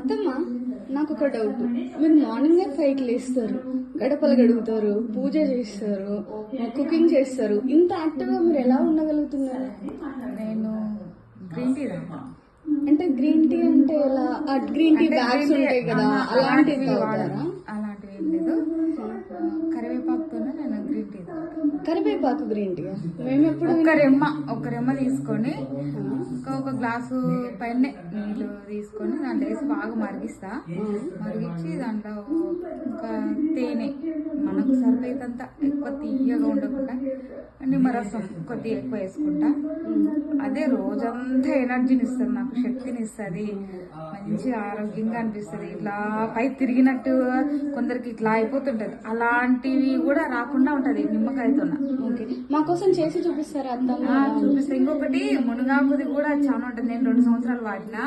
అత్తమ్మ, నాకు ఒక డౌట్. మీరు మార్నింగ్ 5కి లేస్తారు, గడపలు గడుగుతారు, పూజ చేస్తారు, కుకింగ్ చేస్తారు. ఇంత యాక్టివ్గా మీరు ఎలా ఉండగలుగుతున్నారు? నేను గ్రీన్ టీ అంటే గ్రీన్ టీ అంటే ఎలా? గ్రీన్ టీ బ్యాగ్స్ ఉంటాయి కదా, అలాంటివి తాగుతారా? అలాంటివి ఏం లేదు. కరివేపాకుతోనే నేను గ్రీన్ టీ కరివేపాకు గ్రీన్ టీ మేము ఎప్పుడు ఒక రెమ్మ తీసుకొని ఒక గ్లాసు పైన నీళ్ళు తీసుకొని దాంట్లో వేసి బాగా మరిగించి దాంట్లో ఇంకా తేనె మనకు సరిపోయేంత ఎక్కువ తీయగా ఉండకుండా నిమ్మరసం కొద్దిగా ఎక్కువ వేసుకుంటా. అదే రోజంతా ఎనర్జీని ఇస్తుంది, నాకు శక్తిని ఇస్తుంది, మంచిగా ఆరోగ్యంగా అనిపిస్తుంది. ఇట్లా పై తిరిగినట్టు కొందరికి ఇట్లా అయిపోతుంటది, అలాంటివి కూడా రాకుండా ఉంటది నిమ్మకాయతో. మా కోసం చేసి చూపిస్తారా అత్తమ్మ? చూపిస్తా. ఇంకొకటి మునగాకుది కూడా చాలా ఉంటది. నేను 2 సంవత్సరాలు వాడినా,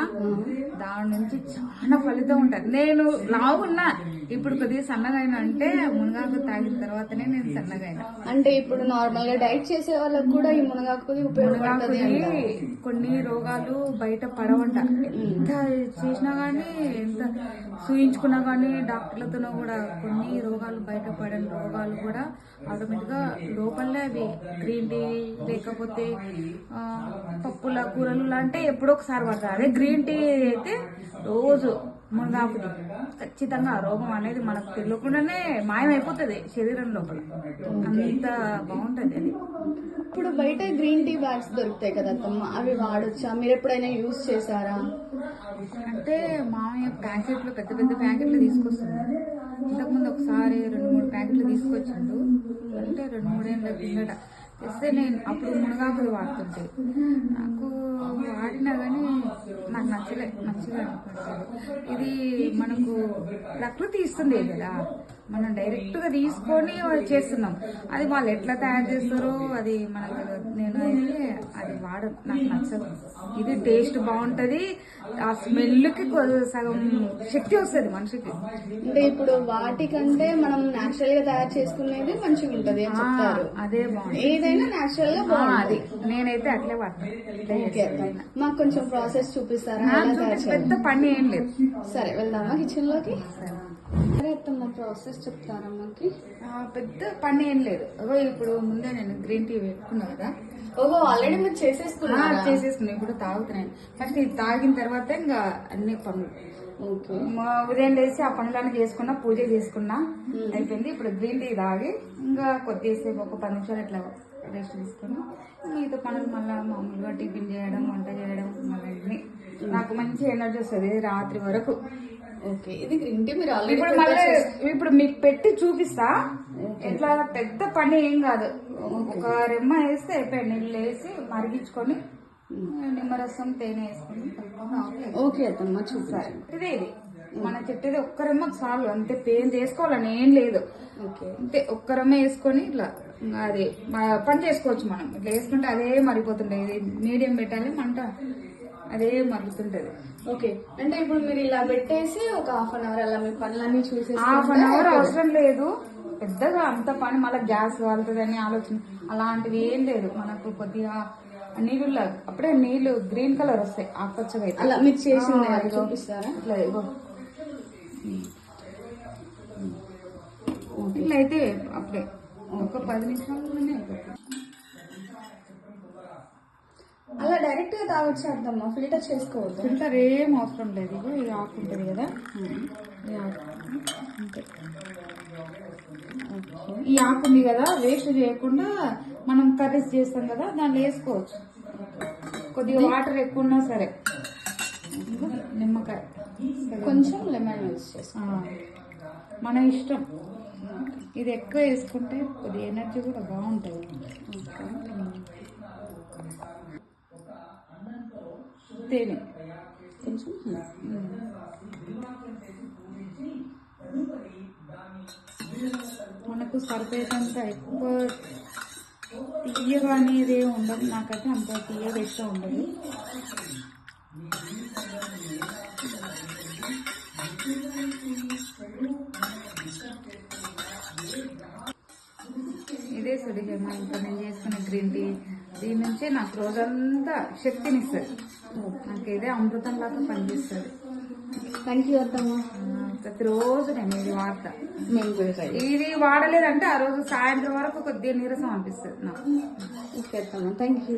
దాని నుంచి చాలా ఫలితం ఉంటది. నేను లావున్నా, ఇప్పుడు కొద్దిగా సన్నగా అయినా అంటే మునగాకు తాగిన తర్వాతనే నేను సన్నగా అయినా. అంటే ఇప్పుడు నార్మల్ గా డైట్ చేసే వాళ్ళకి కూడా ఈ మునగాకుది ఉపయోగపడుతుంది. కొన్ని రోగాలు బయట పడవంట. ఎంత చేసినా గానీ, ఎంత చూయించుకున్నా గానీ డాక్టర్లతోనూ కూడా కొన్ని రోగాలు బయటపడని రోగాలు కూడా ఆటోమేటిక్ గా లోపలనే అవి గ్రీన్ టీ లేకపోతే పప్పుల కూరలు అంటే ఎప్పుడో ఒకసారి పడతారు. అదే గ్రీన్ టీ అయితే రోజు మునగాకుది ఖచ్చితంగా ఆ రోగం అనేది మనకు తెలియకుండానే మాయమైపోతుంది శరీరం లోపల. అంత బాగుంటది అది. ఇప్పుడు బయట గ్రీన్ టీ బ్యాగ్స్ దొరుకుతాయి కదా అత్తమ్మ, అవి వాడొచ్చా? మీరు ఎప్పుడైనా యూజ్ చేశారా? అంటే మామయ్య ప్యాకెట్లు పెద్ద పెద్ద ప్యాకెట్లు తీసుకొస్తుంది. ఇంతకుముందు ఒకసారి 2-3 ప్యాకెట్లు తీసుకొచ్చిండు. అంటే 2-3 ఏళ్ళ కిందట తెస్తే నేను అప్పుడు మునగాకులు వాడుతుంటే నాకు వాడినా కానీ నాకు మంచిగా అనిపించదు. ఇది మనకు ప్రకృతి ఇస్తుంది కదా, మనం డైరెక్ట్ గా తీసుకొని వాళ్ళు చేస్తున్నాం. అది వాళ్ళు ఎట్లా తయారు చేస్తారో అది మనకు నేను అయితే అది నాకు నచ్చదు. ఇది టేస్ట్ బాగుంటది, ఆ స్మెల్ కి సగం శక్తి వస్తుంది మనిషికి. అంటే ఇప్పుడు వాటికంటే మనం నేచురల్ గా తయారు చేసుకునేది మంచిగా ఉంటది అని చెప్తారు. అదే బాగుంది, ఏదైనా నేచురల్ గా బాగుంది. నేనైతే అట్లే వాడతాను. మాకు కొంచెం ప్రాసెస్ చూపిస్తారా? పెద్ద పని ఏం లేదు. సరే వెళ్దామా కిచెన్ లోకి? సరే అత్తమ్మ, ప్రాసెస్ చెప్తారా మాకి? పెద్ద పని ఏం లేదు. ఇప్పుడు ముందే నేను గ్రీన్ టీ పెట్టుకున్నా కదా. ఓహో, ఆల్రెడీ మీరు చేసేసుకున్నా. ఇప్పుడు తాగుతున్నాను. ఫస్ట్ ఇది తాగిన తర్వాత ఇంకా అన్ని పనులు. ఓకే. ఉదయం లేచి ఆ పనులన్నీ చేసుకున్నా, పూజ చేసుకున్నా, అయిపోయింది. ఇప్పుడు గ్రీన్ టీ తాగి ఇంకా కొద్దిసేపు ఒక 10 నిమిషాలు ఇట్లా రెస్ట్ తీసుకుని మిగతా పనులు మళ్ళీ మామూలుగా టిఫిన్ చేయడం, వంట చేయడం, మళ్ళీ నాకు మంచి ఎనర్జీ వస్తుంది రాత్రి వరకు. ఓకే, ఇది గ్రీన్ టీ మీరు ఆల్రెడీ ఇప్పుడు మీకు పెట్టి చూపిస్తా. ఎట్లా పెద్ద పని ఏం కాదు, ఒక రెమ్మ వేస్తే అయిపోయింది. నీళ్ళు వేసి మరిగించుకొని నిమ్మరసం తేనె వేసుకొని. ఓకే అత్తమ్మ, చూసారు. ఇది మన చెట్టుది ఒక్క రెమ్మకు చాలు, అంతే. పేరు చేసుకోవాలని ఏం లేదు. అంతే, ఒక్క రెమ్మ వేసుకొని ఇట్లా అది పని చేసుకోవచ్చు మనం. ఇట్లా వేసుకుంటే అదే మరిగిపోతుంటది. ఇది మీడియం పెట్టాలి మంట, అదే మరుగుతుంటది. ఓకే, అంటే ఇప్పుడు మీరు ఇలా పెట్టేసి ఒక హాఫ్ అన్ అవర్ అలా మీ పనులన్నీ చూసి. హాఫ్ అన్ అవర్ అవసరం లేదు పెద్దగా, అంత పని మళ్ళీ గ్యాస్ కాలుతుంది అని ఆలోచన అలాంటివి ఏం లేదు. మనకు కొద్దిగా నీళ్ళు అప్పుడే నీళ్లు గ్రీన్ కలర్ వస్తాయి, ఆకుపచ్చగా అయితే. అలా మీరు చేసింది చూపిస్తారా? ఇట్లా ఇట్లా అయితే అప్పుడే ఒక 10 నిమిషాల్లోనే అయిపోతుంది. అలా డైరెక్ట్ గా తాగొచ్చు అర్థమ్మా, ఫిల్టర్ చేసుకోవద్దు. ఫిల్టర్ ఏం అవసరం లేదు. ఇది ఆకు ఉంటుంది కదా, ఈ ఆకు అంతే. ఈ ఆకు ఉంది కదా, వేస్ట్ చేయకుండా మనం కర్రీస్ చేస్తాం కదా, దాంట్లో వేసుకోవచ్చు. కొద్దిగా వాటర్ ఎక్కువ ఉన్నా సరే, నిమ్మకాయ కొంచెం లెమన్ యూజ్ చేస్తాం, మన ఇష్టం. ఇది ఎక్కువ వేసుకుంటే కొద్దిగా ఎనర్జీ కూడా బాగుంటుంది. తేనె కొంచెం మనకు సరిపోయేంత ఎక్కువ తీయగా అనేది ఉండదు. నాకైతే అంత తీయగా ఇష్టం ఉండదు. ఇదే సుడిగేమా ఇంకా నేను చేసుకునే గ్రీన్ టీ. దీని నుంచే నాకు రోజంతా శక్తినిస్తుంది. నాకు ఇదే అమృతం లాగా పనిచేస్తుంది. థ్యాంక్ యూ అత్తమ్మ. ప్రతిరోజు నేను ఇది వాడతా. మేము కూడా ట్రై ఇది వాడలేదంటే ఆ రోజు సాయంత్రం వరకు కొద్దిగా నీరసం అనిపిస్తుంది నాకు. ఓకే అత్తమ్మ, థ్యాంక్ యూ.